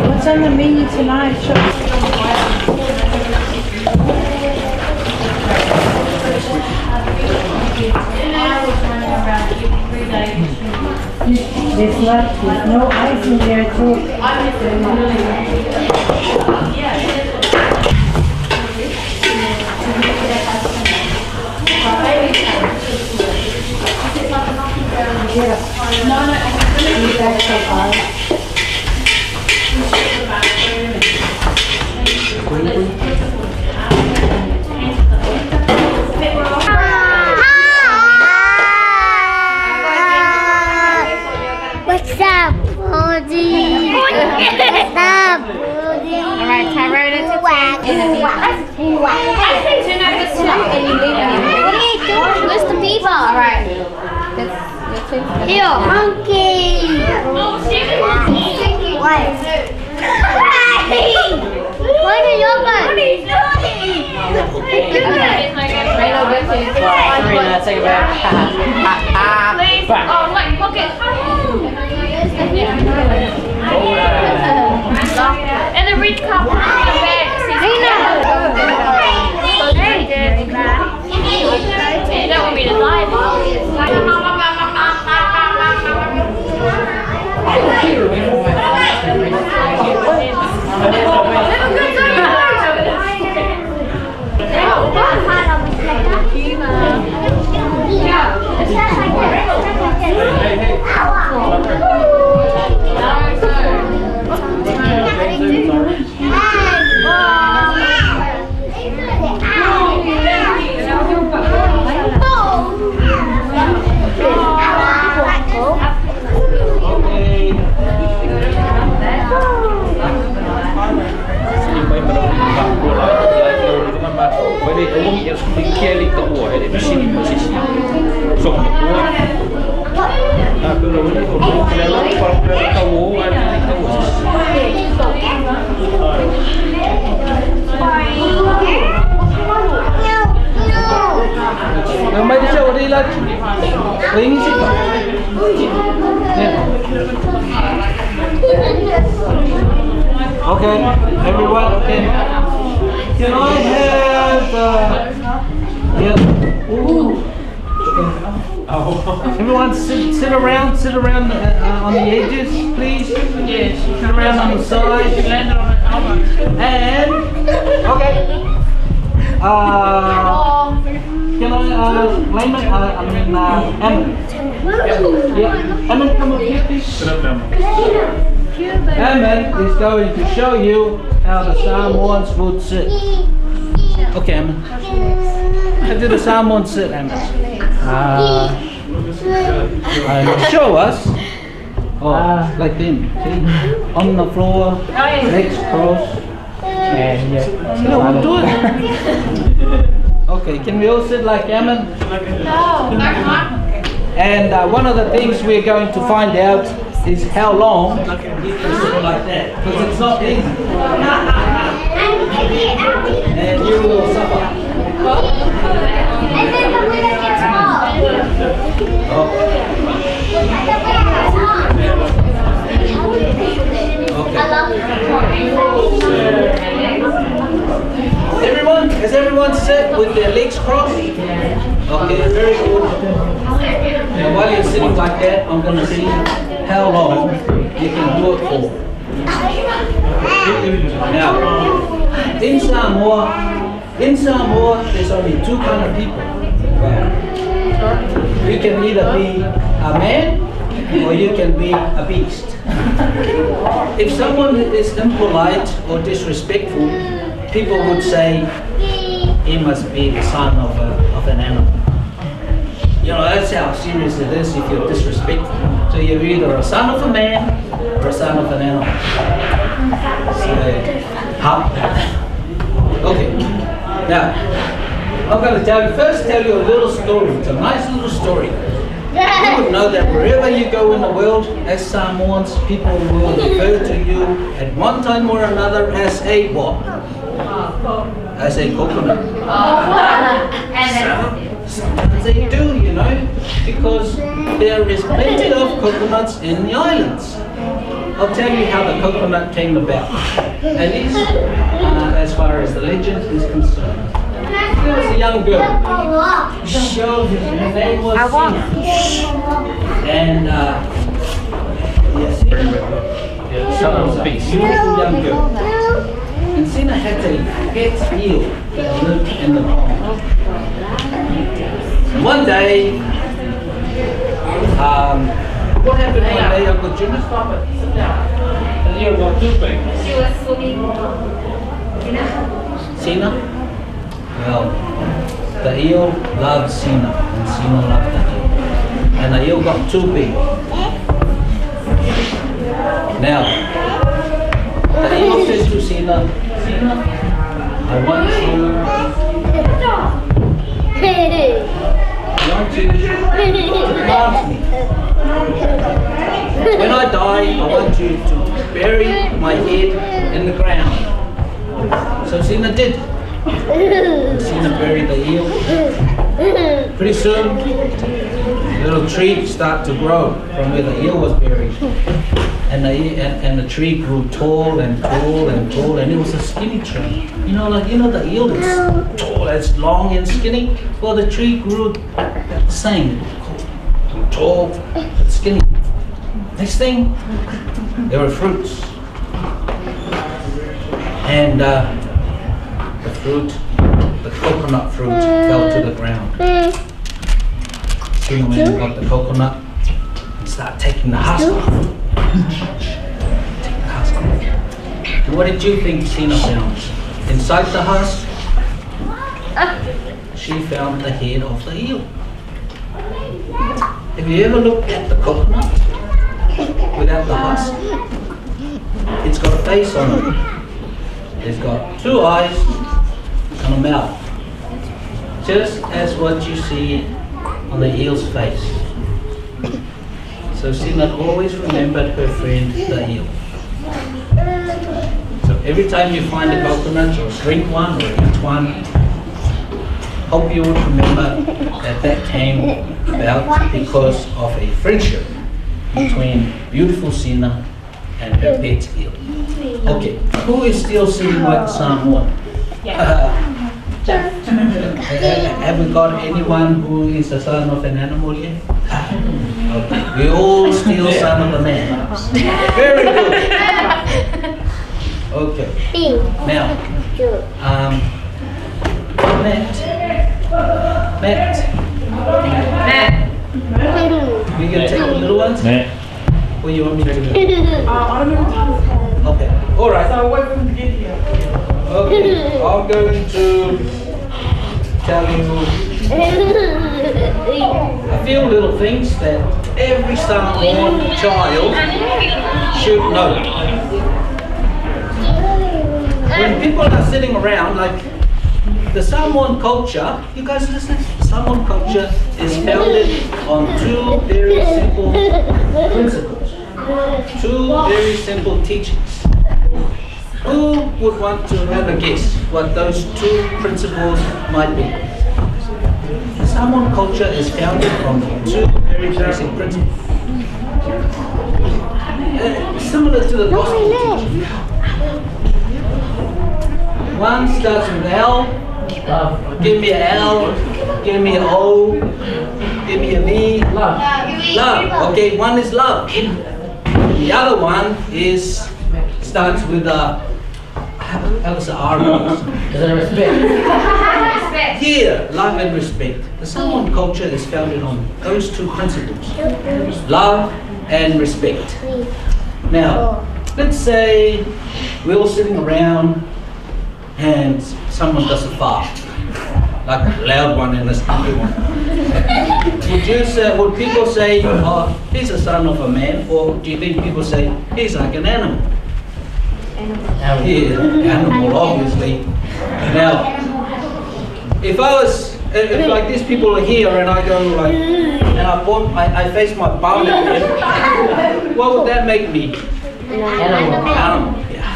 What's on the menu tonight? There's no ice in there too. What's up, Bodie? What's up, Bodie? Alright, Tyrone, it's a What are you doing? Where's the people? Alright. Here, monkey. What? What are you doing? Serena, take a back. Please. Oh, look, look it. And the rich couple in the bed. You don't want me to lie. Mấy đứa chơi đi lên. Tính chứ. Okay, everyone, can I have yeah. Ooh. Everyone sit around on the edges, please. Yes. Sit around on the side. And okay. Can I Layman? Emmett. Yeah, Emmett, come up here, please. Emmett is going to show you how the Samoans would sit. Okay, Emmett. How do the Samoans sit, Emmett? Show us. Oh, like them. See? On the floor, legs crossed. And yeah, we'll do it. Okay, can we all sit like Emmett? No, and one of the things we're going to find out is how long you can sit like that, because it's not easy. And you will suffer. And then the winner gets off. Has everyone sit with their legs crossed? Okay, very good. Now while you're sitting like that, I'm going to see how long you can do it for. Now, in Samoa, there's only two kind of people. You can either be a man or you can be a beast. If someone is impolite or disrespectful, people would say he must be the son of an animal. You know, that's how serious it is if you're disrespectful. So you're either a son of a man or a son of an animal. So, okay. Now, I'm going to first tell you a little story. It's a nice little story. you would know that wherever you go in the world, as Samoans, people will refer to you at one time or another as a what? As a coconut. Sometimes they do, you know, because there is plenty of coconuts in the islands. I'll tell you how the coconut came about. At least, as far as the legend is concerned. There was a young girl. Her name was Sina. And yes, beautiful young girl. And Sina had a pet eel that lived in the pond. And one day, what happened one day, Uncle Jimmy? She was swimming. Sina? Well, the eel loved Sina, and Sina loved the eel. And the eel got too big. Now, the eel says to Sina, Sina, I want you to plant me. When I die, I want you to bury my head in the ground. So Sina did. Sina buried the eel. Pretty soon, little trees start to grow from where the eel was buried. And the tree grew tall and tall and tall, and it was a skinny tree. You know the eel is tall, it's long and skinny. Well, the tree grew the same, tall but skinny. Next thing, there were fruits, and the fruit, the coconut fruit, fell to the ground. Sina went and got the coconut and started taking the husk off. And what did you think Sina found? Inside the husk, she found the head of the eel. Have you ever looked at the coconut without the husk? It's got a face on it. It's got two eyes and a mouth. Just as what you see on the eel's face. So Sina always remembered her friend the eel. So every time you find a coconut or drink one or eat one, hope you would remember that came about because of a friendship between beautiful Sina and her pet eel. Okay, who is still sitting with Samoan? Have we got anyone who is the son of an animal yet? Okay, we all still son of a man. Very good. Okay. Now, Matt. We gonna take the little ones? What do you want me to do? I don't know. Okay. All right. So wait for them to get here. Okay. I'm going to tell you a few little things that every Samoan child should know. When people are sitting around, like the Samoan culture, you guys listen, Samoan culture is founded on two very simple principles, two very simple teachings. Who would want to have a guess what those two principles might be? The Samoan culture is founded on two very basic principles. Similar to the gospel teaching. One starts with L. Give me an L. Give me an O. Give me a V. Love. Love. Okay, one is love. The other one starts with a R. Respect. Here, love and respect. The Samoan culture is founded on those two principles. Love and respect. Now, let's say we're all sitting around and someone does a fart, like a loud one and a stupid one. Would people say, oh, he's a son of a man, or do you think people say, he's like an animal? Yeah, animal, obviously. Now, if like these people are here and I go like, and I face my bum at him, what would that make me? Animal. Yeah.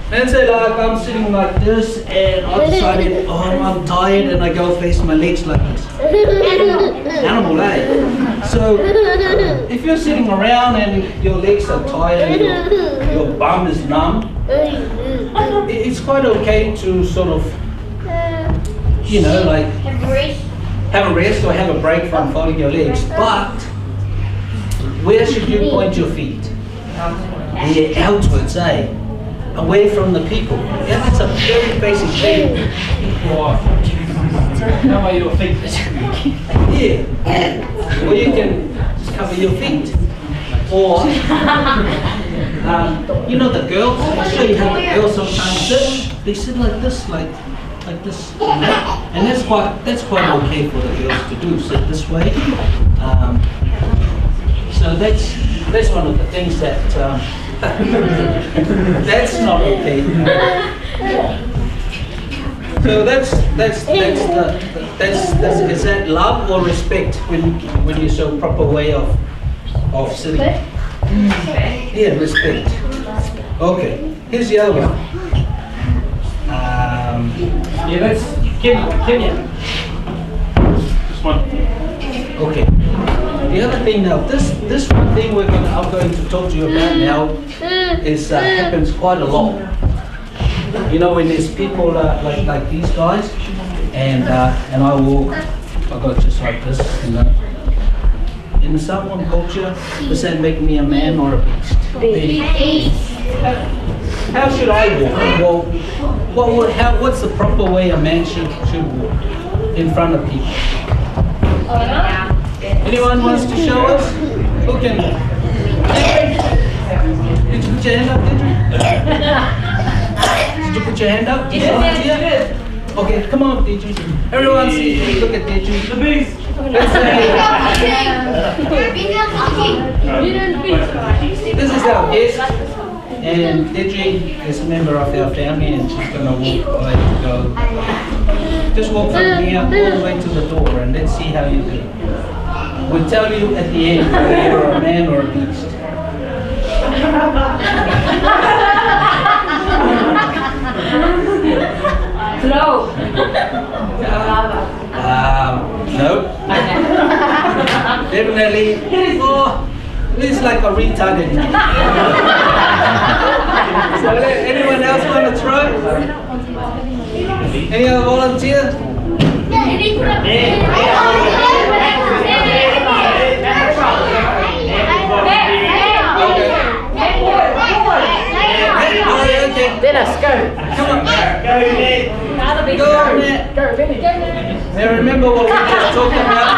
And say like I'm sitting like this, and I decided, oh, I'm tired, and I go face my legs like this. Animal, eh? So if you're sitting around and your legs are tired, and your bum is numb, it's quite okay to sort of, you know, like have a rest or have a break from folding your legs. But where should you point your feet? Yeah, outwards, eh? Away from the people. Yeah, that's a very basic thing. Cover your feet. Yeah. Or you can just cover your feet. Or, you know the girls, I'll show you how the girls sometimes sit. They sit like this, like this. And that's quite okay for the girls to do, sit this way. So that's one of the things that that's not okay. So is that love or respect when you show proper way of sitting? Yeah, respect. Okay. Here's the other one. Yeah, that's Kenya. This one. Okay. The other thing now, this one thing I'm going to talk to you about now is happens quite a lot. You know, when there's people like these guys, and I walk, I go just like this, you know. In Samoan culture, does that make me a man or a beast? Beast. How should I walk? Well, what's the proper way a man should walk in front of people? Anyone wants to show us? Who can? Did you put your hand up, Deirdre? Did you put your hand up? Yeah. Okay, come on, Deirdre. Everyone see, look at Deirdre. The beast. This is our guest, and Deirdre is a member of our family, and she's gonna walk away to go. Just walk from here all the way to the door, and let's see how you do. We'll tell you at the end whether you're a man or a beast. Slow. No. Definitely. Oh, it's like a retarded. So anyone else want to try? Any other volunteers? Dennis, go. Come on. Go on there. Now remember what we just talked about.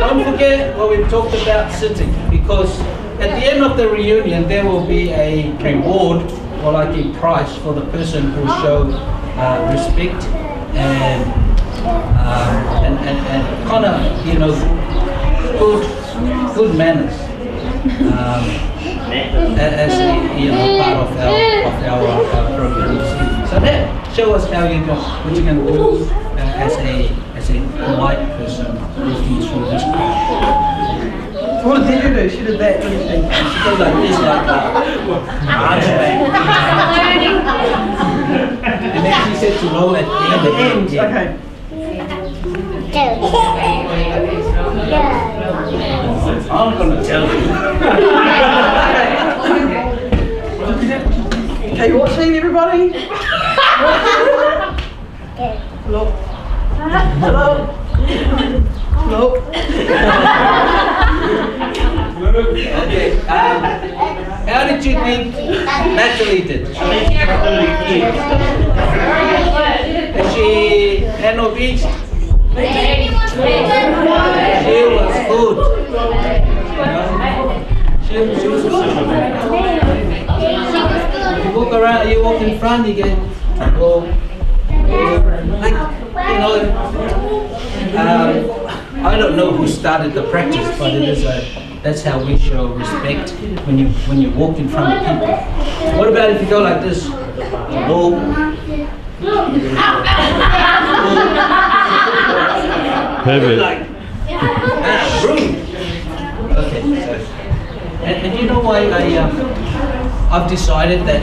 Don't forget what we talked about sitting, because at the end of the reunion there will be a reward or like a prize for the person who showed respect and kind of, you know, good manners. As a, you know, part of our program. So that show us how you go, what you can do as a polite person looking through this crowd. What did you do? She did that. What do you think? She goes like this, like hunchback. And then she said to roll at the end. Yeah. I'm gonna tell you. Okay, you watching, everybody? Hello. Hello. Hello. Okay. How did you think Natalie did? Did she handle beast? She was good. She was good. You walk around, you walk in front, you get, oh, like, you know, I don't know who started the practice, but it is that's how we show respect when you walk in front of people. What about if you go like this? Oh. Pivot. Like, rude. Okay. So, and you know why I've decided that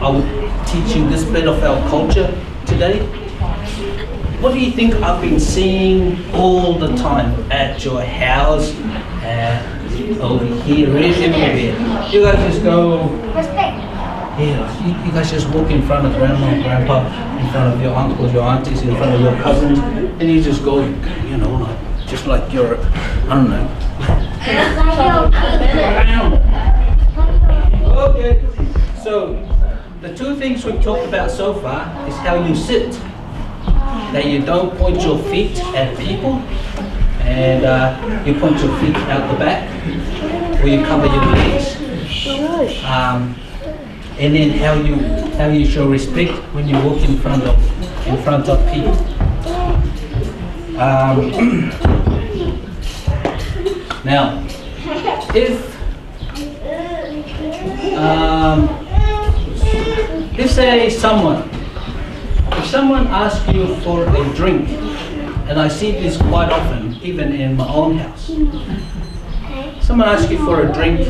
I would teach you this bit of our culture today? What do you think I've been seeing all the time at your house, over here, everywhere? You guys just go, you guys just walk in front of grandma and grandpa, in front of your uncles, your aunties, in front of your cousins, and you just go, you know, like, just like you're, I don't know. Okay, so the two things we've talked about so far is how you sit. That you don't point your feet at people, and you point your feet out the back, or you cover your legs. And then how you show respect when you walk in front of people. Now, if say if someone asks you for a drink, and I see this quite often, even in my own house. Someone asks you for a drink,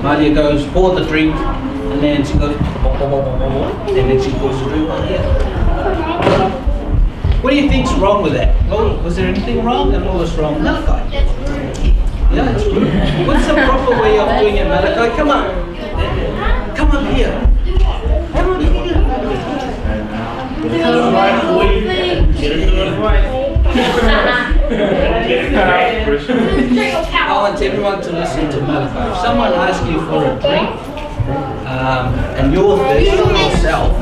Malia goes, pour the drink, and then she goes, and then she pours the drink on here. What do you think's wrong with that? Oh, was there anything wrong? And what was wrong? Malachi. Yeah, it's true. What's the proper way of doing it, Malachi? Come on. Come on here. Come on here. I want everyone to listen to Malachi. If someone asks you for a drink, and you're thirsty yourself,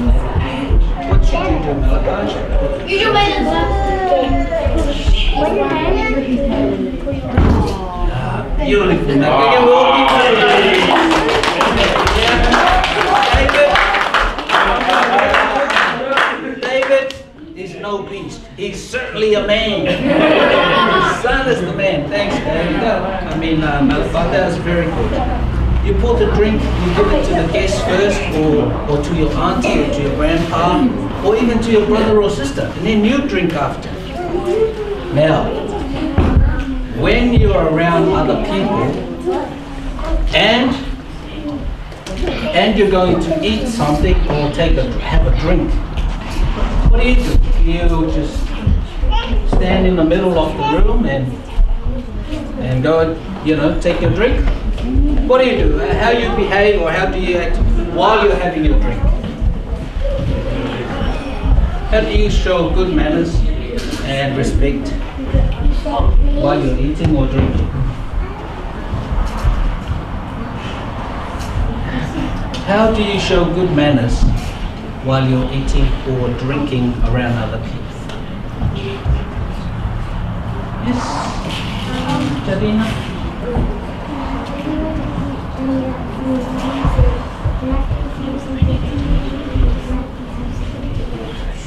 what should you do, Malachi? Use your hands. Beautiful. Now, David is no beast. He's certainly a man. His son is the man. Thanks, David. I mean, Malachi, that was very good. You pour the drink, you give it to the guest first, or to your auntie, or to your grandpa, or even to your brother or sister, and then you drink after. Now, when you're around other people, and you're going to eat something or have a drink, what do? You just stand in the middle of the room and go, take your drink. What do you do? How you behave, or how do you act while you're having your drink? How do you show good manners and respect while you're eating or drinking? How do you show good manners while you're eating or drinking around other people? Yes, Jadina?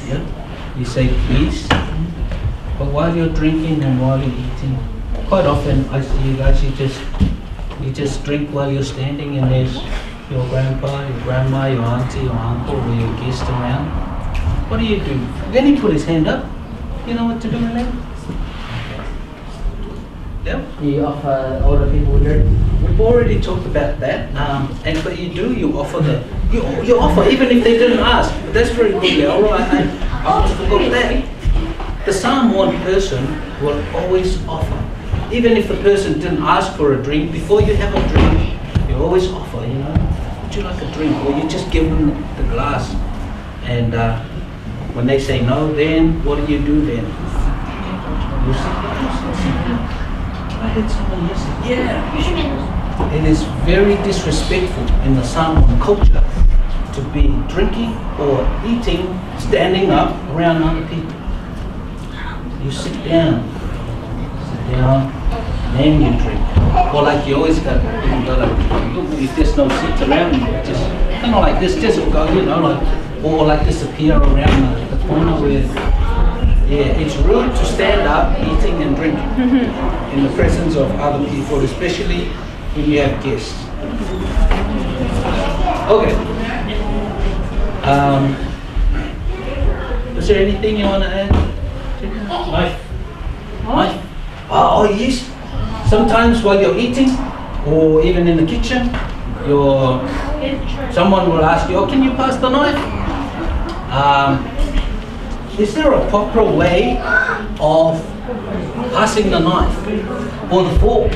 Yeah, you say please, but while you're drinking and while you're eating, quite often I see you guys, you just drink while you're standing, and there's your grandpa, your grandma, your auntie, your uncle, or your guest around. What do? Then he put his hand up. You know what to do with that? Yeah. You offer older people drink? We've already talked about that. But you offer you offer even if they didn't ask. But that's very good, Leo. I forgot that. The Psalm 1 person will always offer. Even if the person didn't ask for a drink, before you have a drink, you always offer, would you like a drink? Or you just give them the glass. And when they say no, then what do you do then? You sit. I heard someone listen. Yeah. It is very disrespectful in the Samoan culture to be drinking or eating, standing up around other people. You sit down, then you drink. Or like you always got, if there's no seats around you, just kind of like this, just go, or like disappear around the corner where, it's rude to stand up, eating and drinking in the presence of other people, especially when you have guests. Okay. Is there anything you want to add? Knife. Knife. Oh yes. Sometimes while you're eating, or even in the kitchen, someone will ask you, "Oh, can you pass the knife?" Is there a proper way of passing the knife or the fork?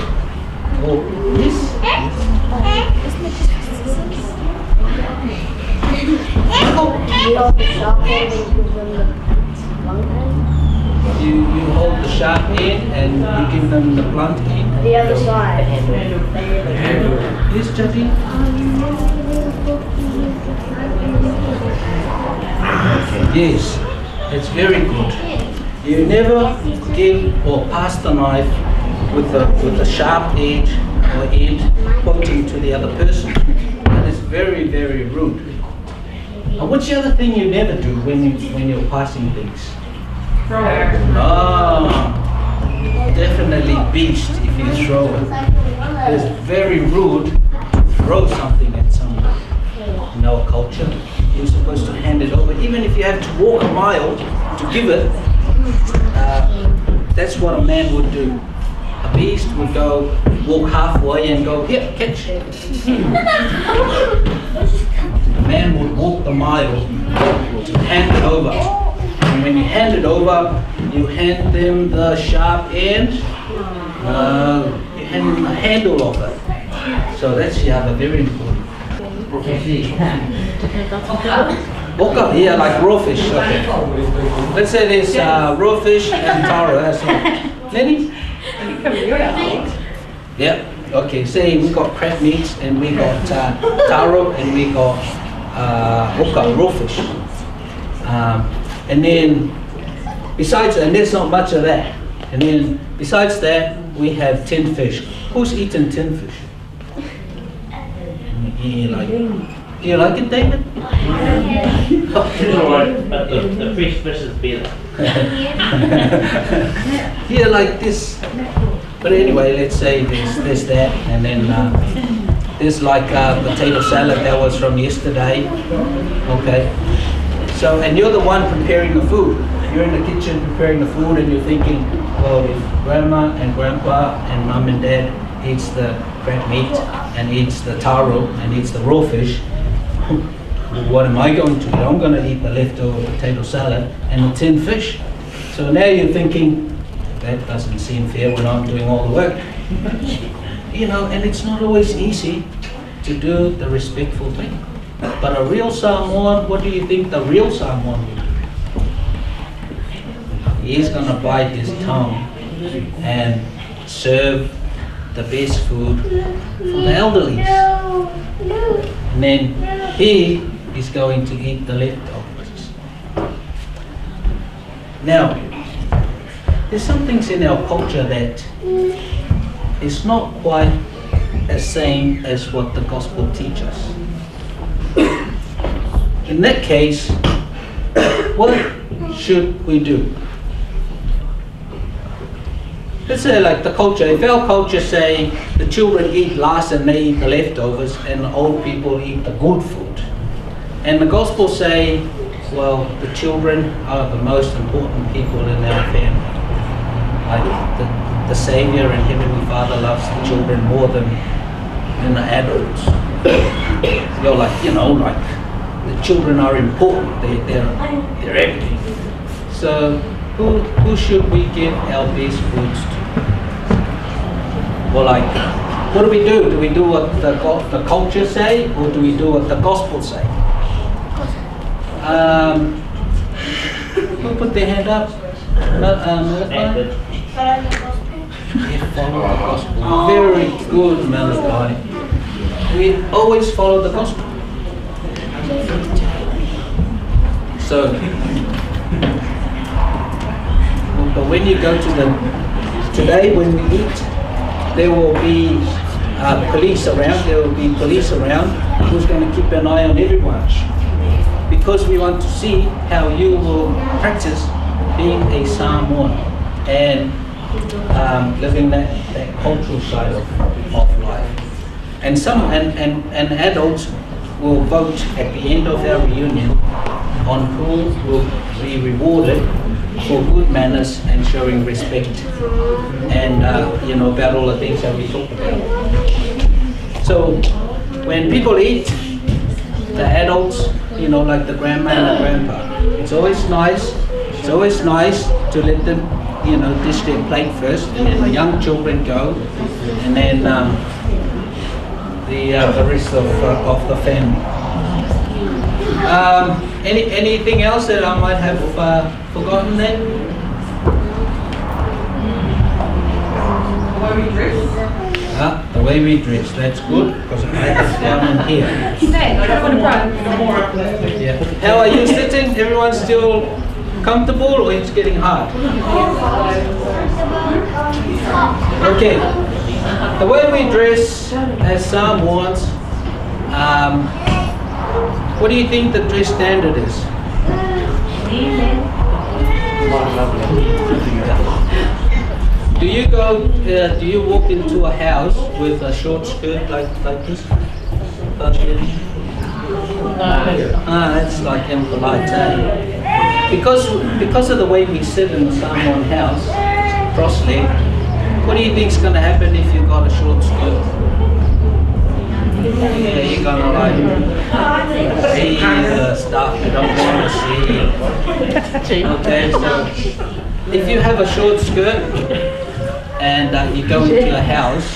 Or this? You hold the sharp end and you give them the blunt end. The other side. Yes, Jackie? Yes, it's very good. You never give or pass the knife with the sharp edge or end pointing to the other person. That is very, very rude. And what's the other thing you never do when you're passing things? Definitely beast if you throw it. It's very rude to throw something at someone. In our culture, you're supposed to hand it over. Even if you have to walk a mile to give it, that's what a man would do. A beast would go, walk halfway and go, here, catch. A man would walk the mile to hand it over. And when you hand it over, you hand them the sharp end, you hand them the handle of it. So that's the other very important. Oka, yeah, like raw fish. Okay. Let's say there's raw fish and taro. That's all. Lenny? Yeah. Okay. Say we got crab meats and we got taro and we got oka, raw fish. And then besides, and there's not much of that. And then besides that, we have tin fish. Who's eaten tin fish? You like it, David? It's alright, but the fresh fish is better. Yeah, like this. But anyway, let's say there's that, and then there's like potato salad that was from yesterday. Okay. So, and you're the one preparing the food. You're in the kitchen preparing the food, and you're thinking, well, if grandma and grandpa and mom and dad eats the crab meat and eats the taro and eats the raw fish, what am I going to do? I'm going to eat the leftover potato salad and the tin fish. So now you're thinking, that doesn't seem fair when I'm doing all the work. You know, and it's not always easy to do the respectful thing. But a real Samoan, what do you think the real Samoan will do? He's going to bite his tongue and serve the best food for the elderly. And then he is going to eat the leftovers. Now, there's some things in our culture that is not quite the same as what the gospel teaches. In that case, what should we do? Let's say like the culture, if our culture say the children eat last and they eat the leftovers and the old people eat the good food. And the gospel say, well, the children are the most important people in our family. Like the Savior and Heavenly Father loves the children more than the adults. You're like, you know, like the children are important, they're everything. So who should we give our best foods to? Well, like, what do? Do we do what the culture say, or do we do what the gospel say? Who put their hand up? Malachi? We follow the gospel. Very good, Malachi. We always follow the gospel. So, but when you go to today when we eat, there will be police around. There will be police around who's going to keep an eye on everyone, because we want to see how you will practice being a Samoan and living that cultural side of life. And and adults will vote at the end of our reunion on who will be rewarded for good manners and showing respect, and about all the things that we talk about. So when people eat, the adults, like the grandma and the grandpa, it's always nice. It's always nice to let them, dish their plate first, and then the young children go, and then the rest of the family. Anything else that I might have forgotten then? The way we dress. The way we dress, that's good, because I have it down in here. Yeah. How are you sitting? Everyone still comfortable, or it's getting hard? Okay. The way we dress, as Sam wants, what do you think the dress standard is? Do you do you walk into a house with a short skirt like this? That's like impolite, eh? Because of the way we sit in someone's house, cross-legged, what do you think's going to happen if you've got a short skirt? Yeah, you're gonna like see the stuff you don't want to see. Okay, so if you have a short skirt and you go into a house,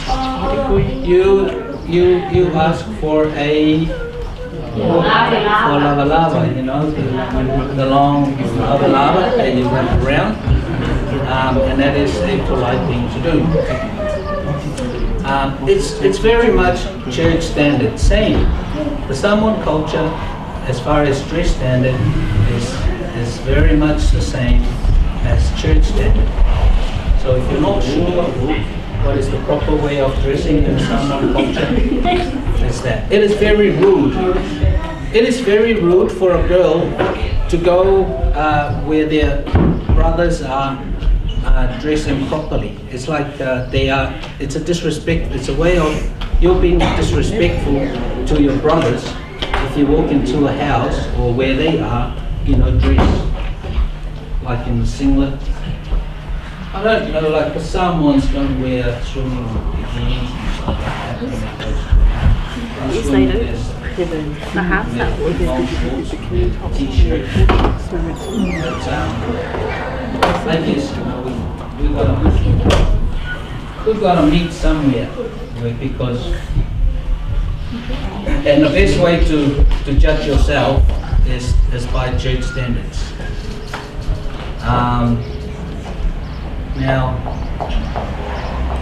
you ask for a lava, the long lava that you wrap around, and that is a polite thing to do. It's very much church standard. Same. The Samoan culture, as far as dress standard, is very much the same as church standard. So if you're not sure what is the proper way of dressing in Samoan culture, it's that. It is very rude. It is very rude for a girl to go where their brothers are dressing properly. It's like it's a disrespect. It's a way of you're being disrespectful to your brothers if you walk into a house or where they are, dressed like in the singlet. I don't know, like the Samoans don't wear swimming bikinis and stuff like that when they go swimming. The half that would be T-shirt. But I guess we've got to meet somewhere, because and the best way to judge yourself is by church standards. Now,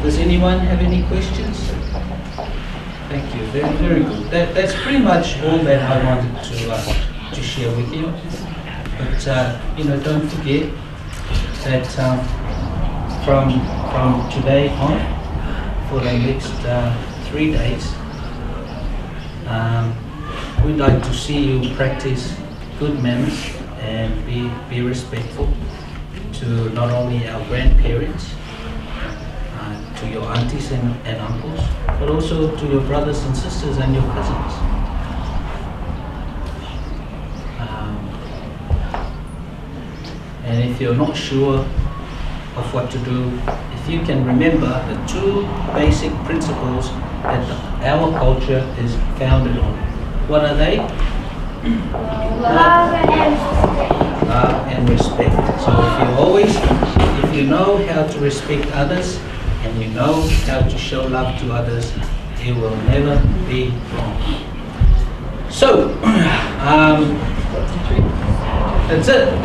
does anyone have any questions? Thank you. Very, very good. That's pretty much all that I wanted to share with you. But don't forget that from today on, for the next 3 days, we'd like to see you practice good manners and be respectful to not only our grandparents, to your aunties and uncles, but also to your brothers and sisters and your cousins. And if you're not sure of what to do, if you can remember the 2 basic principles that our culture is founded on. What are they? Love and respect. So if you know how to respect others and you know how to show love to others, you will never be wrong. So that's it.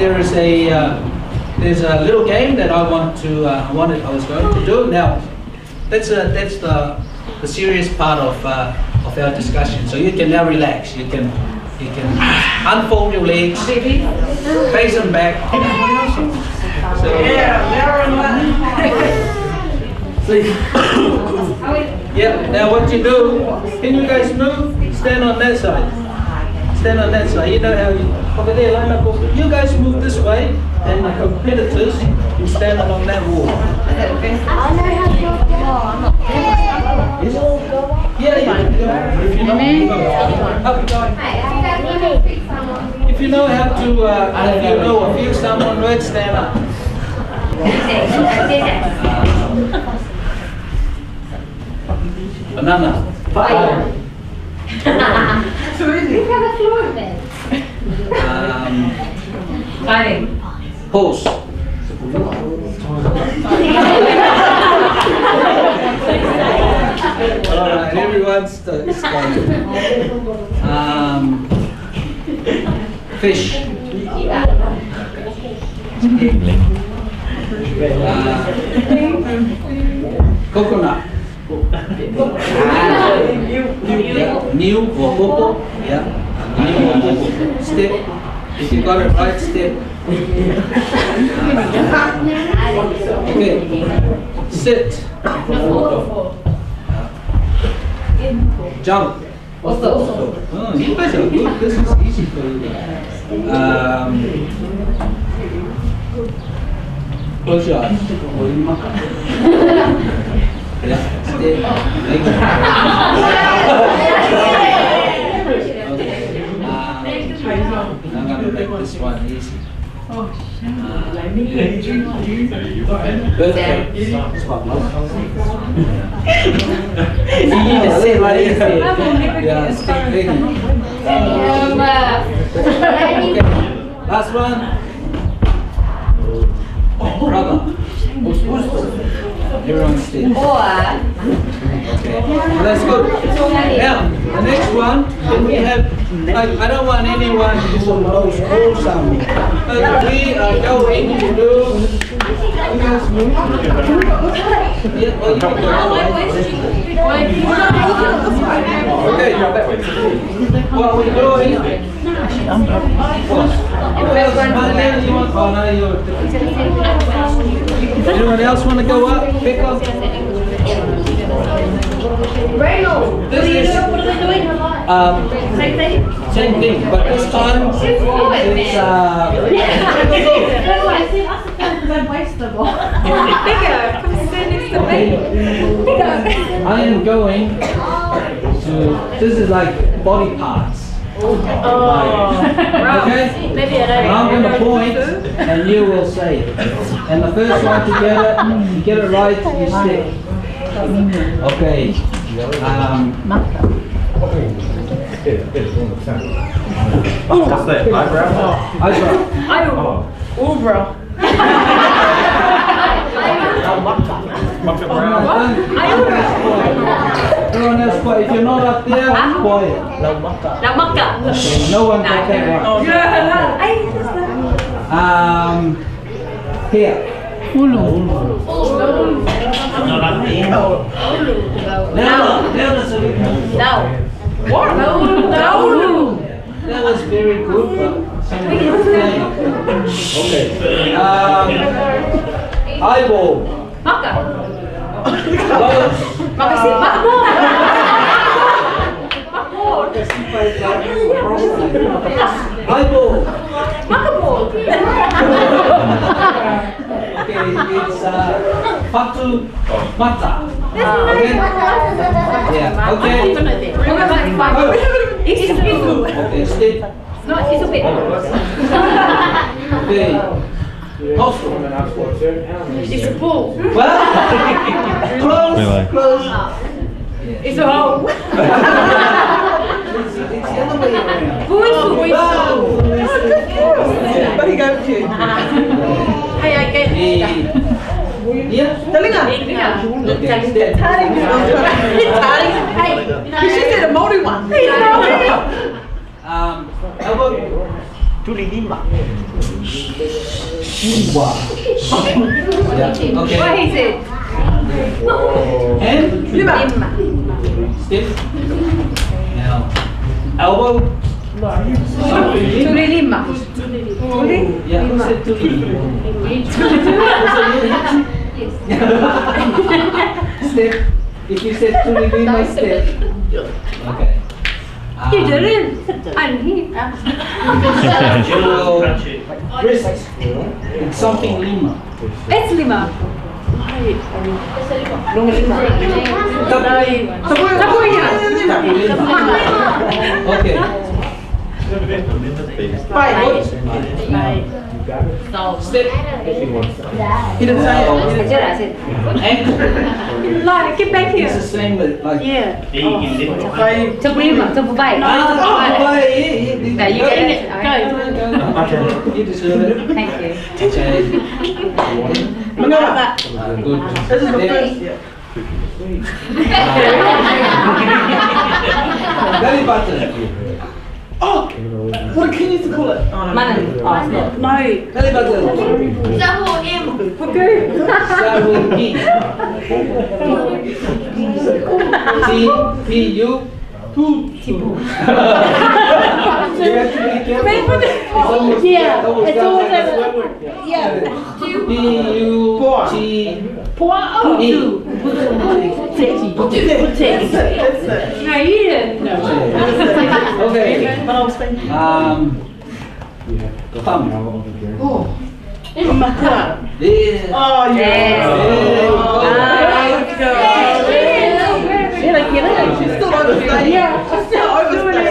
There's a little game that I was going to do. Now that's the serious part of our discussion. So you can now relax. You can unfold your legs, face them back. So, yeah. Now what you do? Can you guys move? Stand on that side. Stand on that side. You know how over there, line up. You guys move this way, and the competitors, you stand along that wall. Yeah. If you you know how to, if you know a few someone words, stand up. Banana. Fire. Fighting. Horse. Alright, everyone's fish. Coconut. New or popo. Yeah. New or popo. Step. If you got it right, step. Okay. Sit. Jump. Oh, you guys are good. This is easy for you. Close your eyes. Yeah, stay. I'm gonna make this one easy. Birthday. Yeah, stick big. Okay. Last one. Brother. Everyone stay. Okay. Well, that's good. Now, the next one, then we have, like, I don't want anyone who knows all something. But we are going to do, you guys move? Yeah, well, you can go. Okay. What we're doing, anyone else want to go up? Pick up. This is same thing, but this time it's I am going to. This is like body parts. Okay? I'm going to point and you will say it. And the first one to get it right, you stick. Okay. What's that? Eyebrow? Eyebrow. Bucket brow? Everyone else quiet. If you're not up there, quiet. No one can say here. That was very good, but okay. Eyeball. Eyeball. Okay, it's Fatu Mata. Okay? Yeah, okay. Okay, stay. Okay. Nostril. It's a pool. Well, close. It's a hole. It's the other way around. But he goes to. Hey, I get Yeah. Telinga. She said a moldy one. How about Tulilima. yeah, okay. What is it? And Lima. stiff. Now, elbow. Tulilima. Yeah, who said tuli? Step. If you said tulilima, step. Okay. You didn't. I'm here. Wrist. It's something lima. It's lima. Tapu lima. Okay. Fight. Step. He didn't say it. Ankle. Like, get back It's the here. same with like. Yeah. Fight. To breathe, to bite. There you get it. Okay. You deserve it. Thank you. Okay. Manila. Good. This is the first. Yeah. Belly button. Oh! What can you call it? Oh, no. Manan. Oh, no. Belly button. Okay. T-P-U. You have to be careful. Yeah, it's always yeah. P-U-T-E. No, you didn't know. Okay. Thumb. Yeah. Oh, yeah. She's still overstaying. Yeah, she's still overstaying.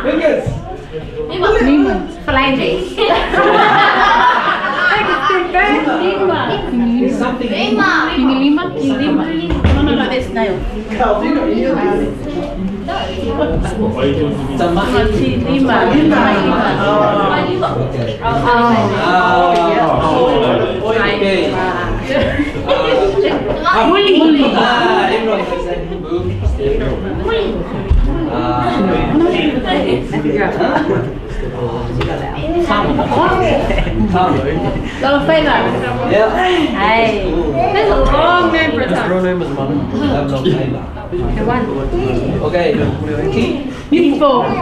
Fingers. Phalanges. It's something. No, that's nail. Carl, do you got ears? Okay. Everyone can say move. Little finger. Yeah. Hey. That's a long name for a tongue. Okay. Keep. Before. Come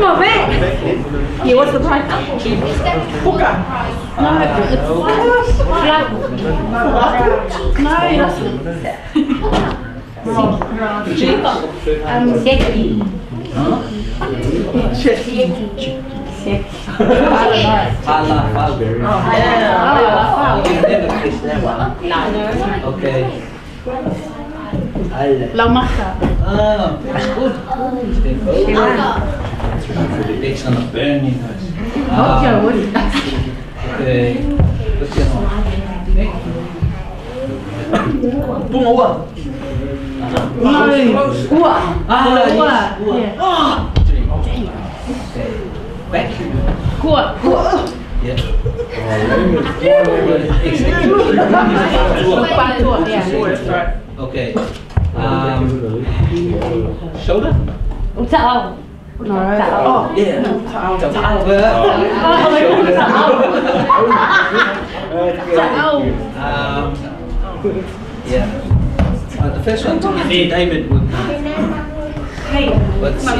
on, man. Yeah, what's the price? Puka. No, it's flat. No, Okay. La masa. That's good. It's gonna burn you guys. Okay. What's your name? Bunga. Back. Kuat. Yeah. Okay. Shoulder? Chào. No. Oh, yeah. Yeah. The first one to me, David would be. Let's see.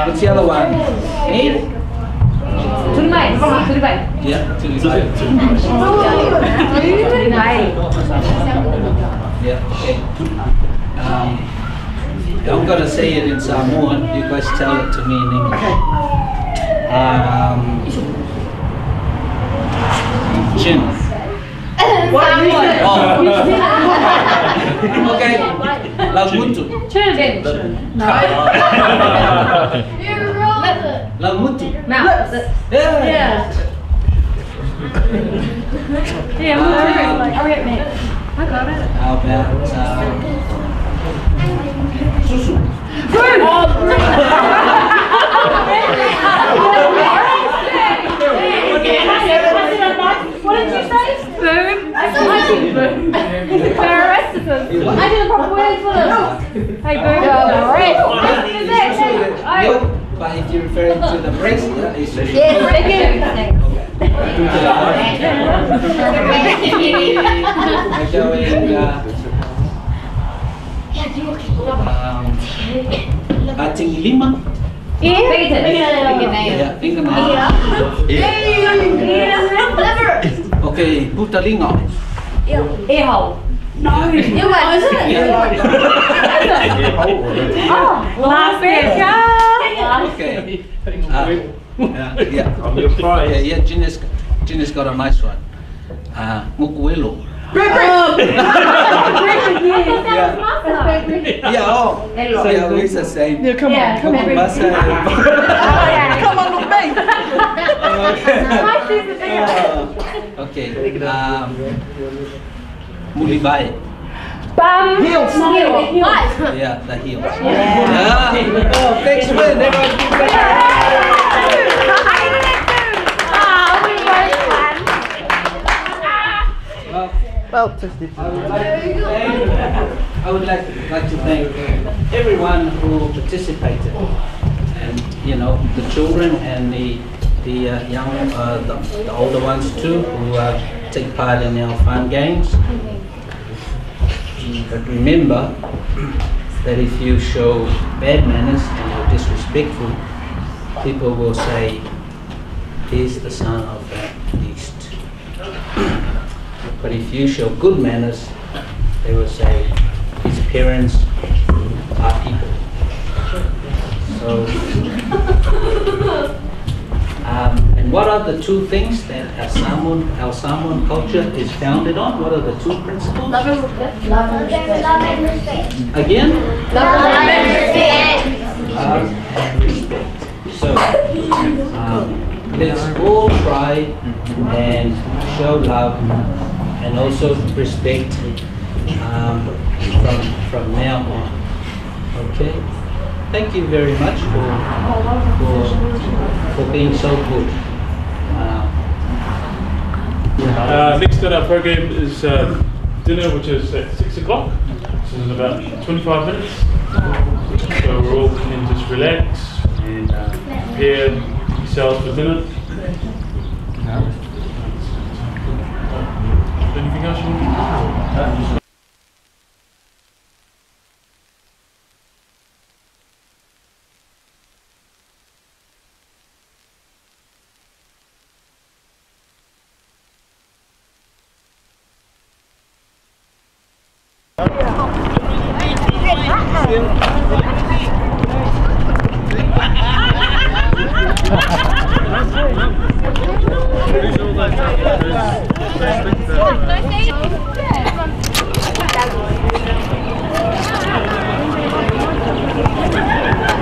What's the other one? Eve? Yeah, yeah, okay. I'm going to say it in Samoan. You guys tell it to me in English. Chin. What do you say? Oh. Okay. Lagutu. Lagutu. Yeah. Hurry up, mate. I got it. How about Susu? What did you say? Boom. I did the proper word for them. Hey, boom. But if you're referring to the breast, it's ating lima. Okay, putalinga. No. Last week. Okay. Yeah. Yeah, Ginny's got a nice one. Mukuelo. Yeah, oh. Yeah, it's the same. Yeah, come on, come on. Must say. Come on, look me. Okay. Mulibay. Heels. Yeah, the heels. Yeah. Oh, thanks, man. Well tested. I would like to thank everyone who participated, and you know, the children and the young, the older ones too, who take part in our fun games. But remember that if you show bad manners and you're disrespectful, people will say, "He's the son of the East." But if you show good manners, they will say, his parents are people. So, and what are the two things that our Samoan culture is founded on? What are the two principles? Love and respect. Again? Love and respect. Love and respect. So, let's all try and show love and also respect from now on. Okay? Thank you very much for being so good. Next on our program is dinner, which is at 6 o'clock. This is in about 25 minutes. So we're all can just relax and prepare yourselves for dinner. Anything else you want to do?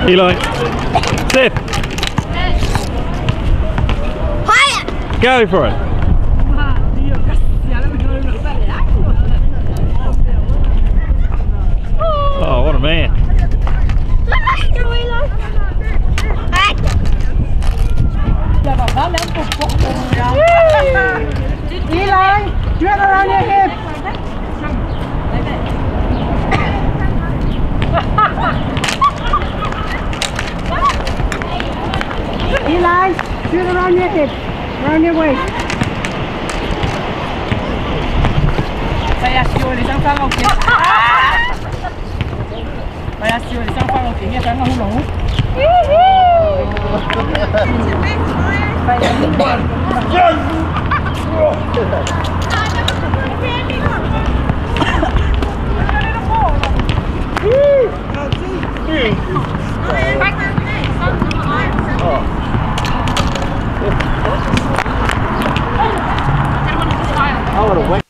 Eli. Seth. Hiya. Go for it. Oh, what a man. Eli, turn around your hip. Eli, turn around your hip, around your waist. Saya siêu đi sang phang ok. Saya siêu đi sang phang ok, nghe phang không lỗ. I would have went.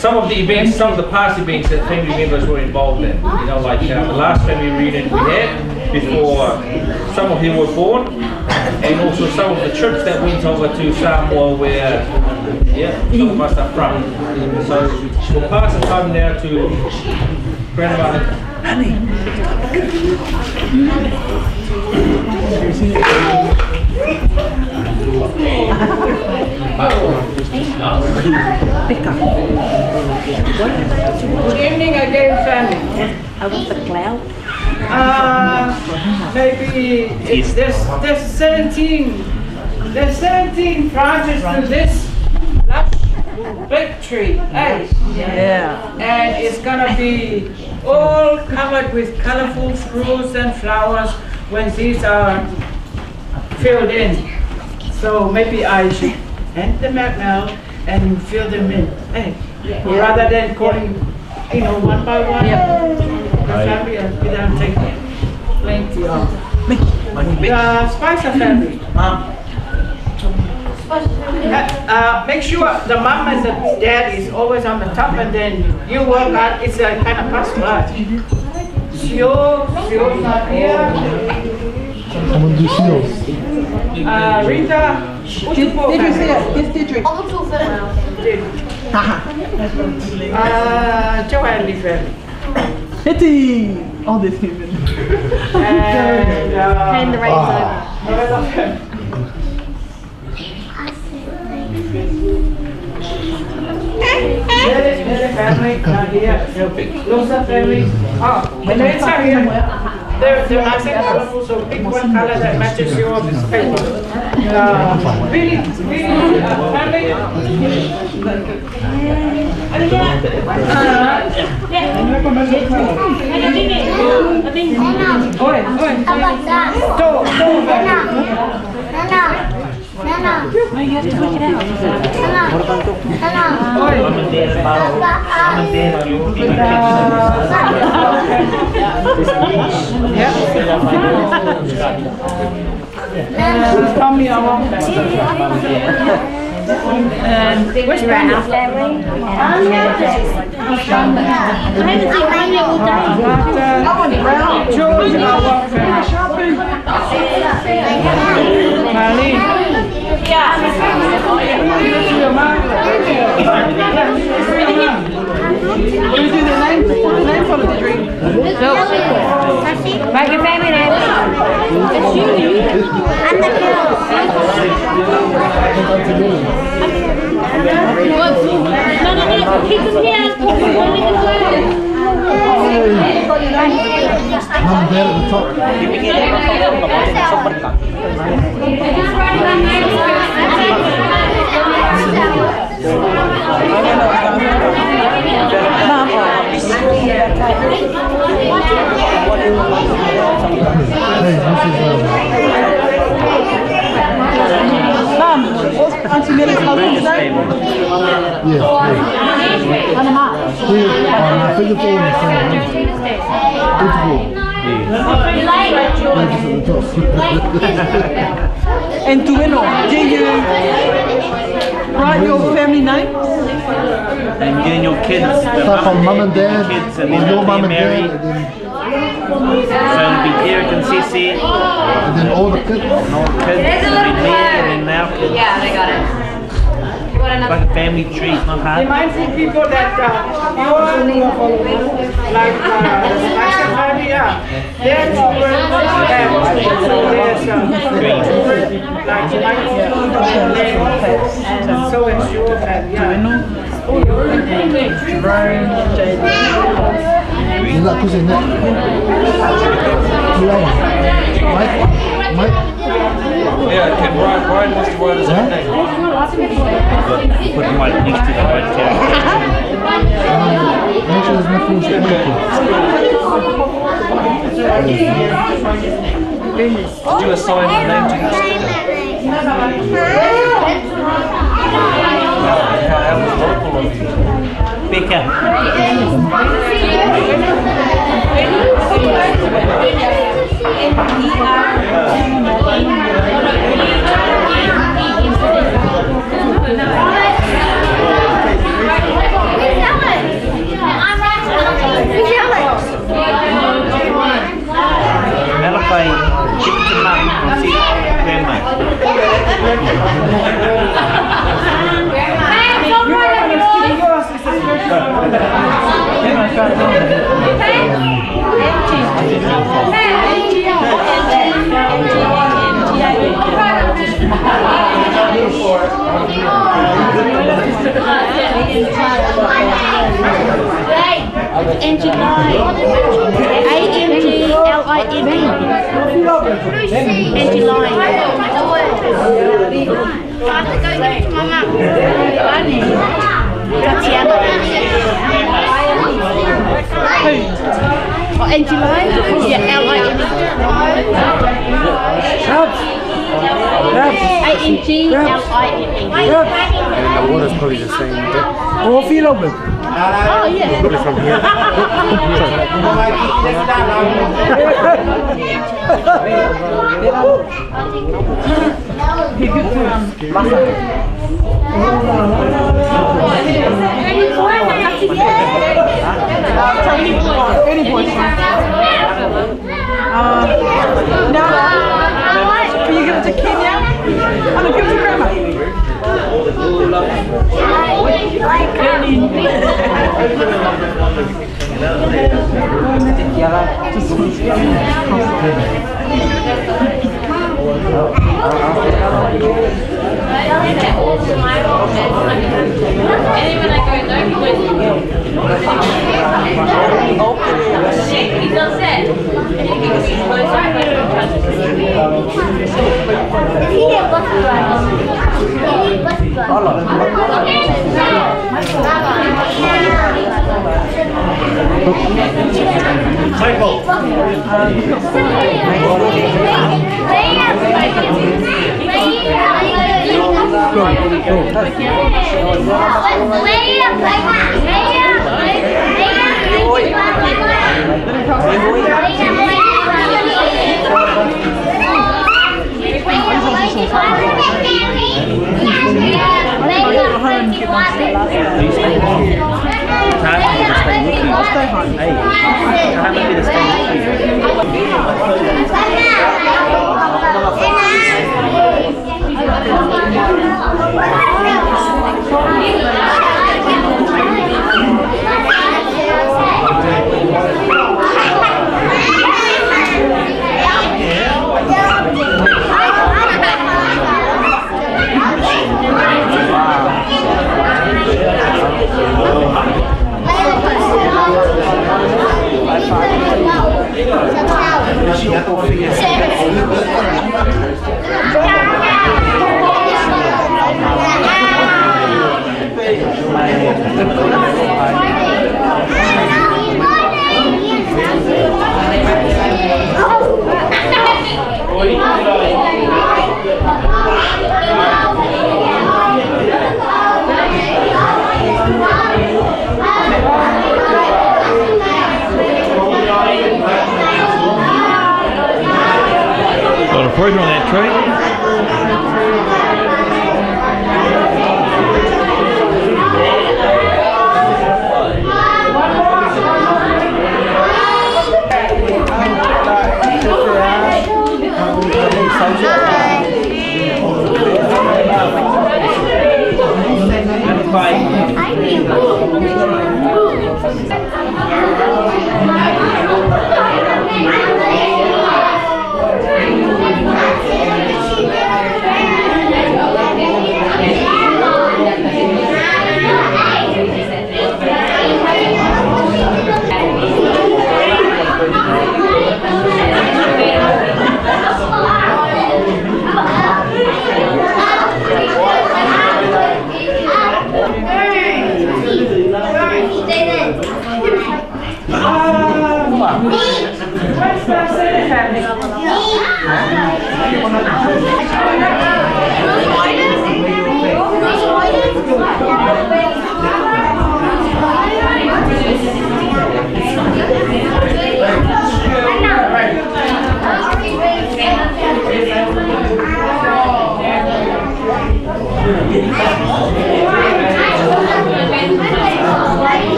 some of the events, some of the past events that family members were involved in. You know, like the last family reunion we had before some of them were born, and also some of the trips that went over to Samoa where, some of us are from. So we'll pass the time now to Grandma. Good evening again, family. Maybe there's 17 branches to this lush big tree, eh? Yeah. And it's gonna be all covered with colorful fruits and flowers when these are filled in. So maybe I should hand them out now and you fill them in, eh? Rather than going, one by one. The family without taking plenty of. The Spicer family. Make sure the mom and the dad is always on the top, and then you work out. It's a kind of pass blood. Sio's not here. Rita, Did you see it? Yes, Didrik. Joanne family. Hitty! All this human. And the rain's over. Family, Nadia, Losa family. The names are here. They're nice and colorful, so pick one color that matches your paper. Really, family. Tell me AhWong. And which brand? Choose AhWong family. Marlene. Can we do the name for the drink? Write your family name. It's you. I'm the girl. No. Keep them here. Mum there at the top. Mum, what's Auntie Millie's husband's name? Yeah. I think it's all the same. And to win all, did you write your family name? And then your kids. Start from mum and dad, Kids or and then your mum and married. dad, So it'll be Derek and Cece. and then all the kids. And all the kids. And then me and then now kids. Yeah, they got it. Like a family tree, it's not hard. Mindful people that like Spicer family, their children have so there's like so ensure that Is that cousin that? Mike? Yeah, can Brian wants to write his own name. Put him right next to the right character. Make sure there's nothing else to Did you assign the name to this? How local of you? Becca. And the water's probably the same. Oh, feel over. Oh, yeah. Probably from here. Can you give it to Kenya? I'm going to give it to Grandma. Got a fruit on that tree.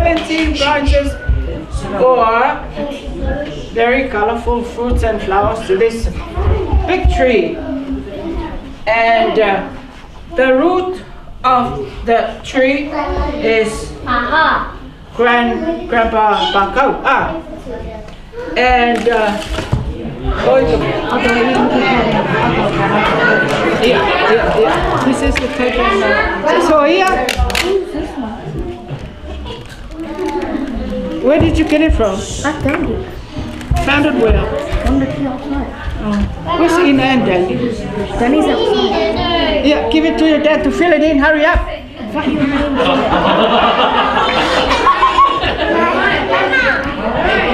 17 branches or very colorful fruits and flowers to this big tree. And the root of the tree is Grandpa Bakau. And This is the paper. so here, where did you get it from? I found it. Found it where? On the tree outside. Where's Ina and Danny? Danny's outside. Yeah, give it to your dad to fill it in. Hurry up.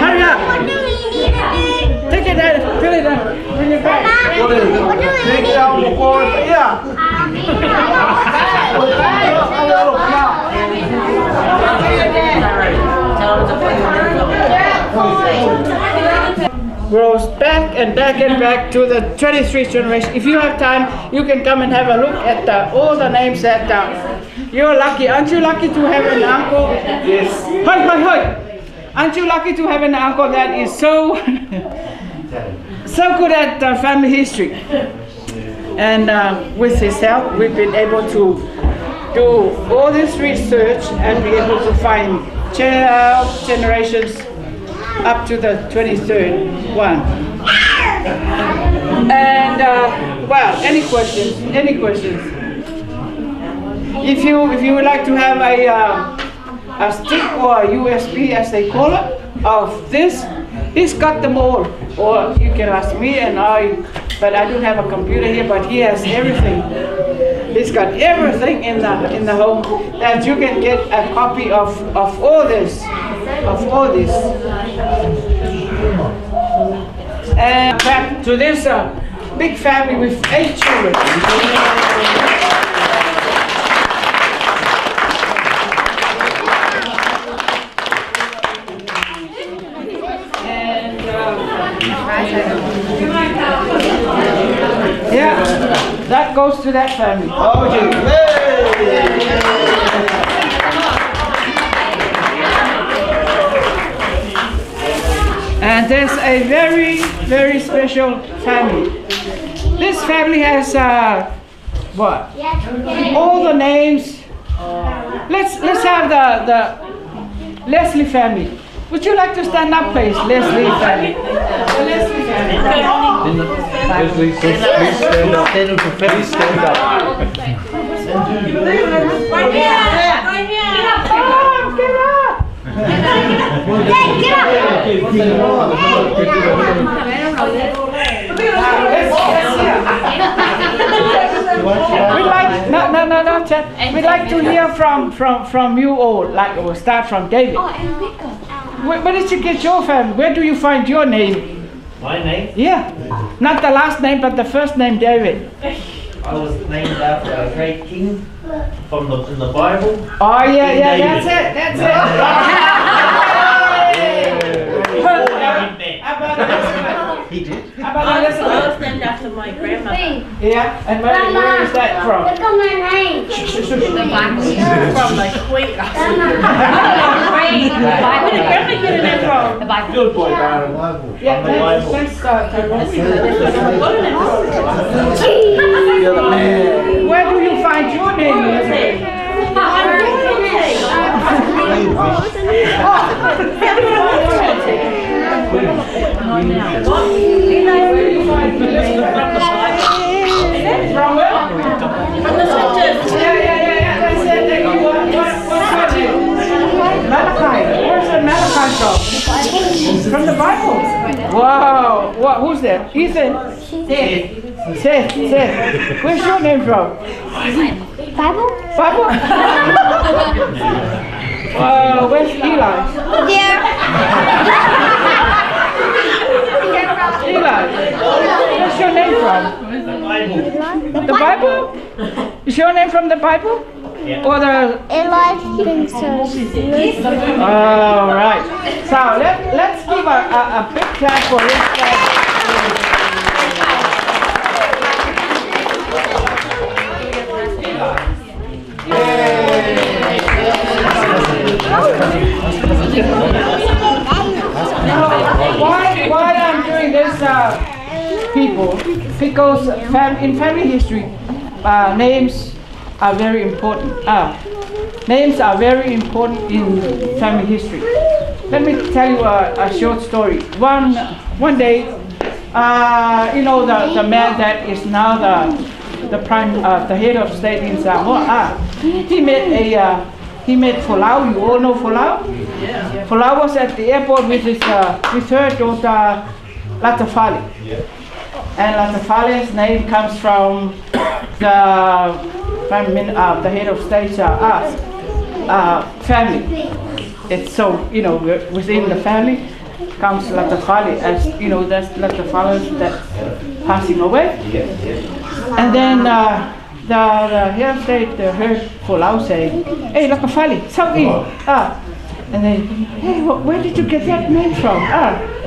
Hurry up. Take it, Dad. Fill it in. Bring it back. Take it out the floor. Yeah. Grows back and back and back to the 23rd generation. If you have time, you can come and have a look at all the names that you're lucky. Aren't you lucky to have an uncle? Yes. Hoi, hoi, hoi. Aren't you lucky to have an uncle that is so so good at family history? And with his help, we've been able to do all this research and be able to find 12 generations up to the 23rd one. And well, any questions? Any questions? If you would like to have a stick or a USB, as they call it, of this, he's got them all. Or you can ask me, and but I don't have a computer here, but he has everything. He's got everything in the home that you can get a copy of all this, And back to this big family with 8 children. Yeah, that goes to that family. Oh, and there's a very, very special family. This family has what? All the names. Let's have the Leslie family. Would you like to stand up, please, Leslie family? The Leslie family. Leslie, please stand up. Please stand up. Right here. Right here. Come on, get up. Get up. We'd like no, Chad. We'd like to hear from you all. Like we'll start from David. Where did you get your family? Where do you find your name? My name? Yeah, not the last name, but the first name, David. I was named after a great king in the Bible. Oh yeah, that's it. He did. I was named after my grandmother. Yeah, and where is that from? Look at my name. From like Kuwait. Where did grandma get it from? The Bible. Good boy, Byron. Yeah, thanks, You're the man. Where do you find your name? From where? From the scriptures. Yeah. They said that you what's your name? Malachi. Where's the Malachi from? From the Bible. Wow. Who's that? Ethan. Seth. Where's your name from? Bible? Where's Eli? There. Eli. Where's your name from? The Bible? Is your name from the Bible? Yeah. Or the... Eli thinks so. All right. So let's give a big clap for this guy. people because in family history, names are very important. Names are very important in family history. Let me tell you a short story. One day, you know, the man that is now the head of state in Samoa. He made Folau. You all know Folau? Yeah. Folau was at the airport with her daughter Latafali. And Latafali's name comes from the head of state's family. It's so, you know, within the family comes Latafali, as you know, that's Latafali that's passing away. And then the head of state heard Folau saying, "Hey, Latafali, Sawi." And then, "Hey, where did you get that name from?"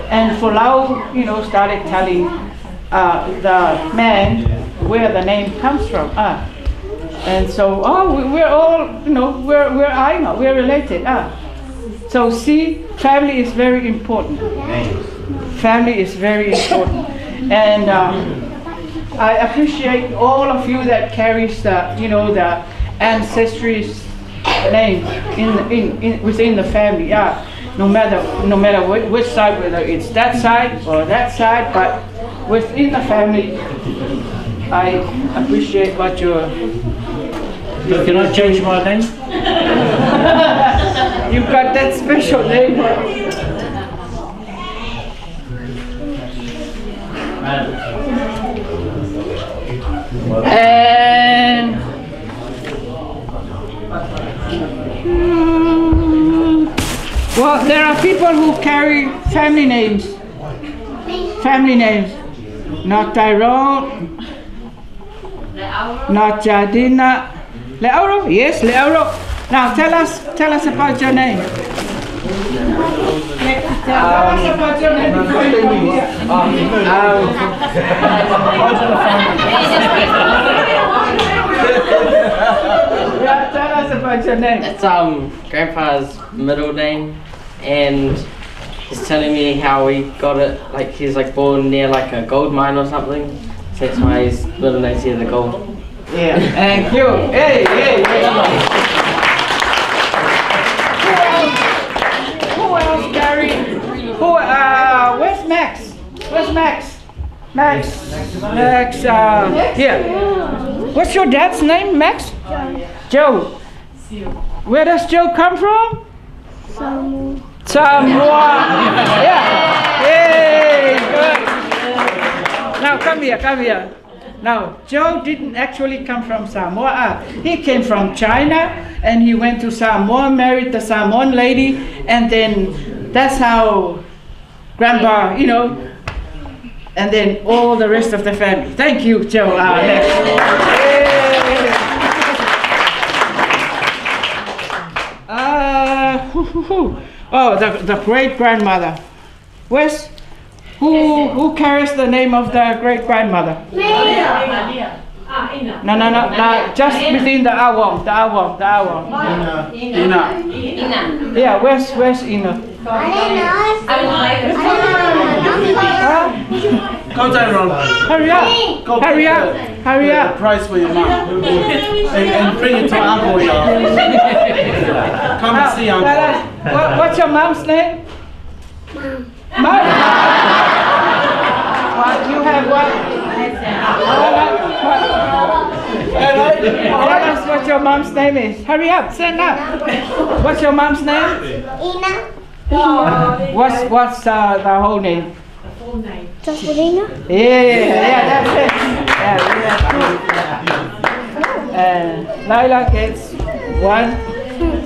And Folau, you know, started telling the man where the name comes from. And so, we're all, you know, we're Aina, we're related. So see, family is very important. Family is very important. And I appreciate all of you that carries the, you know, the ancestry's name within the family. No matter which side, whether it's that side or that side, but within the family, I appreciate what you're. Can I change my name? You've got that special name. And well, there are people who carry family names. Family names. Not Tyrone. Not Jadina. Leauro? Yes, Leauro. Now tell us about your name. Tell us about your name before you come here. Tell us about your name. It's Grandpa's middle name, and he's telling me how he got it. Like he's like born near like a gold mine or something. So that's why his middle name's here, the gold. Yeah, thank you. Hey. Who else carry? Where's Max? Where's Max? Max, here. What's your dad's name, Max? Joe. Where does Joe come from? Samoa. Yeah. Yay, good. Now come here. Now, Joe didn't actually come from Samoa. He came from China, and he went to Samoa, married the Samoan lady, and then that's how Grandpa, you know, and then all the rest of the family. Thank you, Joe. Next. Oh, the great grandmother. Who carries the name of the great grandmother? No. Just within the AhWong. Ina. Yeah, where's Ina? Go down, Ron. Hurry up. The prize for your mum. and bring it to Uncle. Come and see Uncle. What's your mom's name? Mom. You have what? Tell us what your mom's name is. Hurry up, stand up. What's your mom's name? Ina. What's the whole name? Full name. Just Ina. Yeah, that's it. Laila gets 1.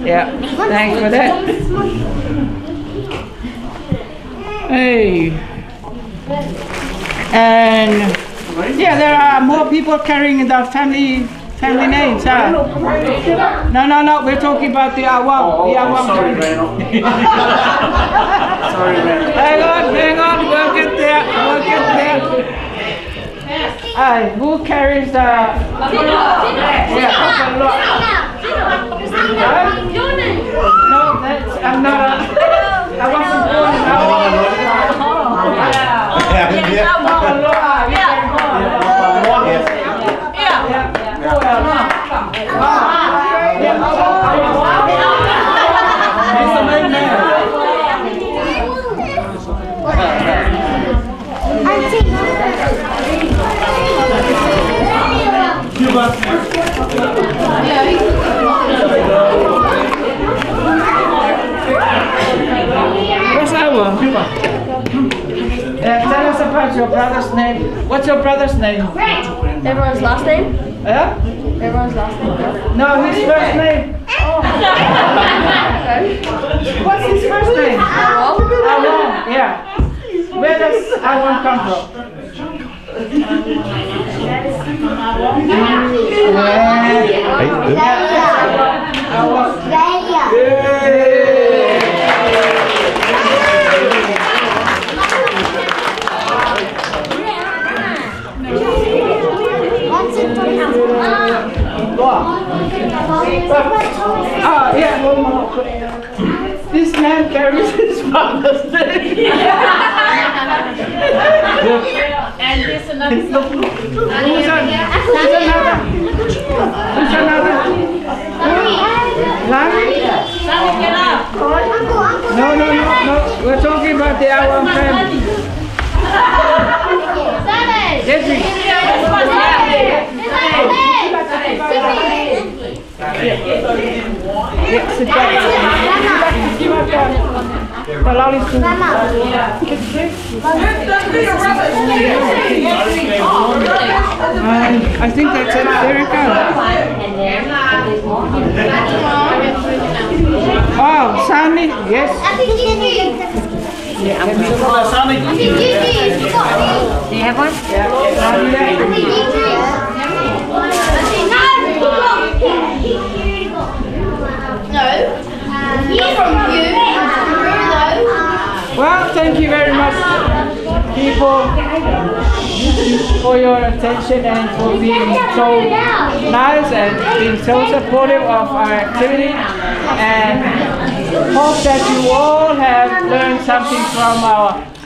Yeah, thanks for that. Hey. And yeah, there are more people carrying the family names. No, we're talking about the AhWong. Sorry, Randall. Sorry, Randall. Hang on, we'll get there. Who carries the... No, I'm not. I wasn't born in AhWong. your brother's name? What's your brother's name? Everyone's last name? Yeah? Everyone's last name. No, his first name. What's his first name? AhWong. Yeah. Where does AhWong come from? Yeah, one more. This man carries his father's name. And this another Who's another? Lani? Get up. No. We're talking about the AhWong family. Jeffrey. Sit back. I think that's it. There it goes. Oh, Sammy, yes. Do you have one? Well, thank you very much, people, for your attention and for being so nice and being so supportive of our activity. And hope that you all have learned something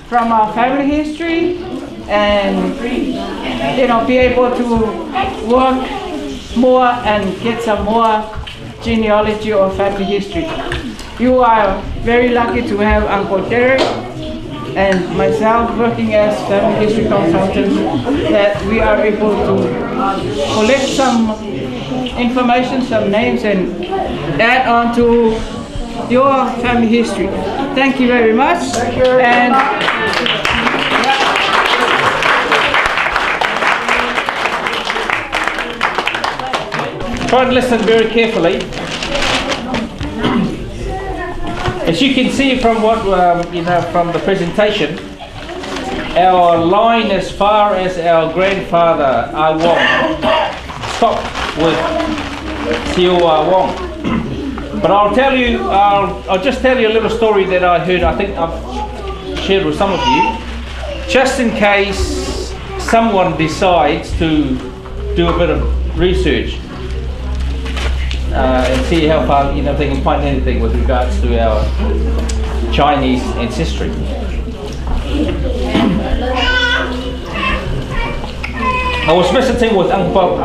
from our family history, and be able to work more and get some more genealogy or family history. You are very lucky to have Uncle Derek and myself working as family history consultants, that we are able to collect some information, some names, and add on to your family history. Thank you very much. Thank you. And try and listen very carefully. As you can see from what from the presentation, our line as far as our grandfather AhWong stopped with Tio AhWong. But I'll just tell you a little story that I heard. I think I've shared with some of you, just in case someone decides to do a bit of research. And see how far they can find anything with regards to our Chinese ancestry. I was visiting with Uncle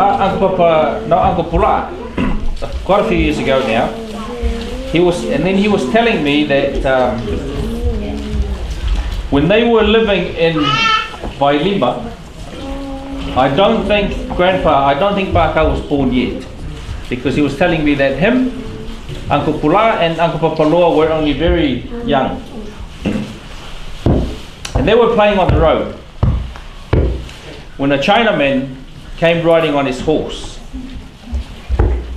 Pula quite a few years ago now. He was telling me that when they were living in Vailima, I don't think Baka was born yet. Because he was telling me that him, Uncle Pula and Uncle Papaloa were only very young. And they were playing on the road when a Chinaman came riding on his horse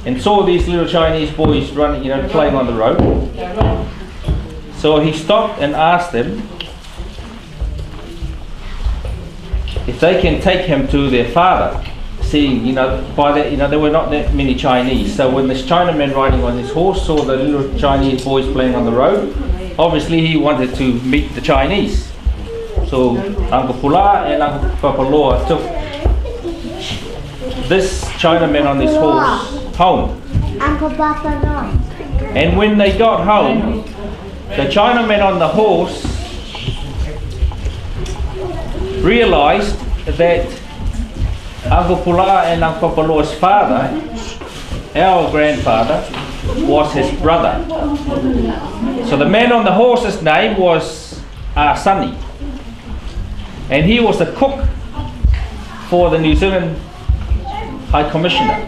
and saw these little Chinese boys running, playing on the road. So he stopped and asked them if they can take him to their father. Seeing, by that, there were not that many Chinese. So when this Chinaman riding on his horse saw the little Chinese boys playing on the road, obviously he wanted to meet the Chinese. So Uncle Pula and Uncle Papaloa took this Chinaman on his horse home. And when they got home, the Chinaman on the horse realized that Uncle Pula and Uncle Papaloa's father, our grandfather, was his brother. So the man on the horse's name was Sunny, and he was a cook for the New Zealand High Commissioner.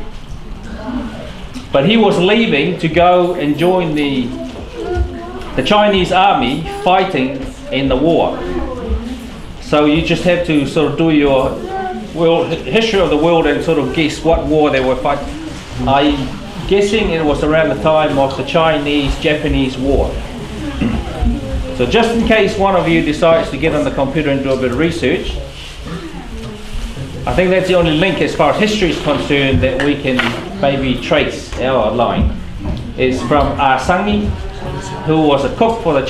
But he was leaving to go and join the Chinese army fighting in the war. So you just have to sort of do your history of the world and sort of guess what war they were fighting. I'm guessing it was around the time of the Chinese-Japanese War. So just in case one of you decides to get on the computer and do a bit of research, I think that's the only link as far as history is concerned that we can maybe trace our line. It's from Sangi, who was a cook for the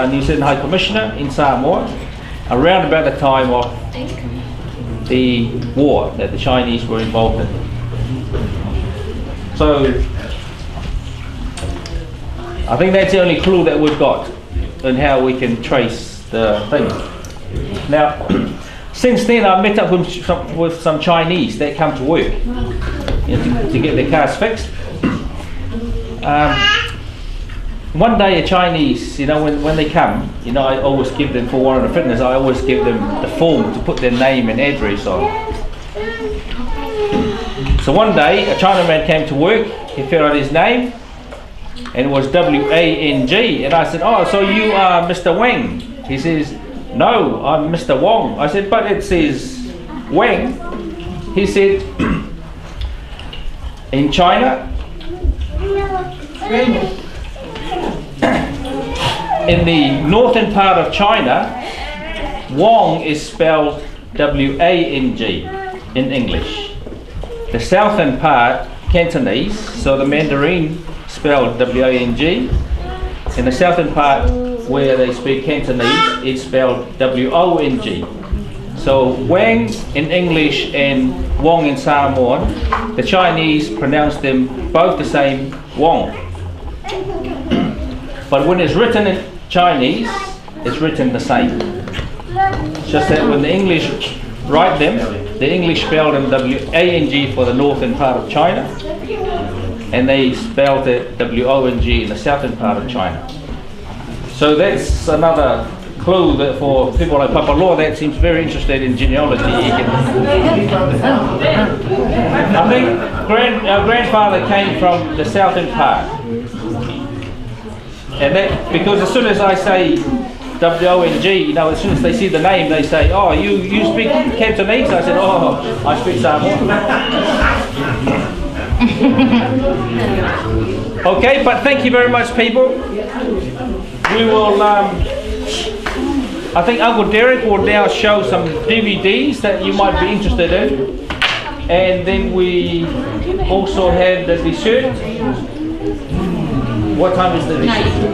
New Zealand High Commissioner in Samoa, around about the time of the war that the Chinese were involved in. So I think that's the only clue that we've got in how we can trace the thing. Now, since then I've met up with some Chinese that come to work, you know, to get their cars fixed. One day a Chinese, you know, when they come, you know, I always give them, for Warren and Fitness, I always give them the form to put their name and address on. So one day a Chinaman came to work, he filled out his name, and it was W-A-N-G, and I said, oh, so you are Mr. Wang? He says, no, I'm Mr. Wong. I said, but it says Wang. He said, in China, in the northern part of China, Wong is spelled W-A-N-G in English. The southern part, Cantonese, so the Mandarin spelled W-A-N-G. In the southern part where they speak Cantonese, it's spelled W-O-N-G. So Wang in English and Wong in Samoan, the Chinese pronounce them both the same, Wong. But when it's written in Chinese, it's written the same. It's just that when the English write them, the English spell them W-A-N-G for the northern part of China, and they spelled it W-O-N-G in the southern part of China. So that's another clue that for people like Papa Law that seems very interested in genealogy. I think our grandfather came from the southern part. And that, because as soon as I say W-O-N-G, you know, as soon as they see the name, they say, oh, you speak Cantonese? I said, oh, I speak Samoan. Okay, but thank you very much, people. We will, I think Uncle Derek will now show some DVDs that you might be interested in. And then we also have the dessert. What time is the dessert?